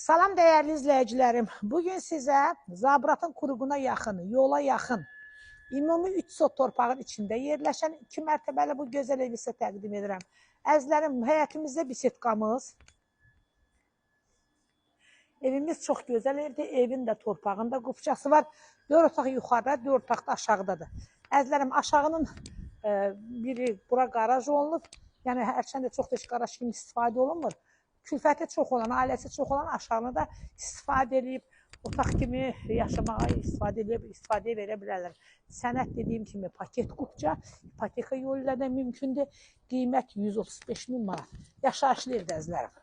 Salam dəyərli izləyicilərim. Bugün sizə Zabratın Kuruğuna yaxın, yola yaxın, ümumi 3 sot torpağın içində yerləşən 2 mərtəbəli bu gözəl evi sizə təqdim edirəm. Əzlərim, həyətimizdə bisetkamız. Evimiz çox gözəl evdir. Evin də torpağında qupçası var. 4 otaq yuxarıda, 4 otaq da aşağıdadır. Əzlərim, aşağının biri bura qaraj olunub. Yəni, hərçəndə çox da qaraj kimi istifadə olunmur. Külfəti çox olan, ailəsi çox olan aşağını da istifadə edib, otaq kimi yaşamağa istifadəyə verə bilərlər. Sənət dediyim kimi paket qupça, ipoteka yolu ilə də mümkündür. Qiymət 135.000 manat. Yaşayışlı evdə əzlərim.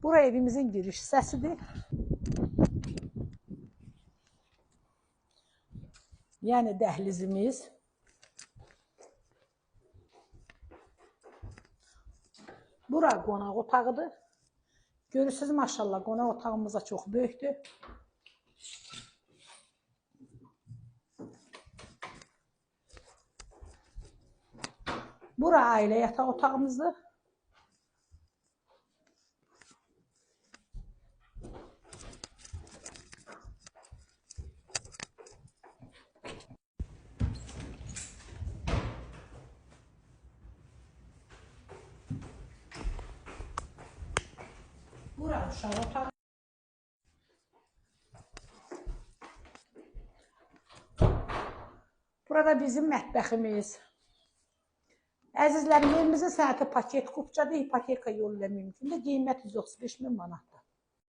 Bura evimizin giriş hissəsidir. Yəni dəhlizimiz. Bura qonaq otağıdır. Görürsünüz, maşallah, qonaq otağımız da çox böyükdür. Bura ailə yataq otağımızdır. Bura uşaq otağı. Burada bizim mətbəximiz. Əzizlərim, evimizin sənəti paket qupçadır, ipoteka yolu ilə mümkündür. Qiymət 135.000 manat.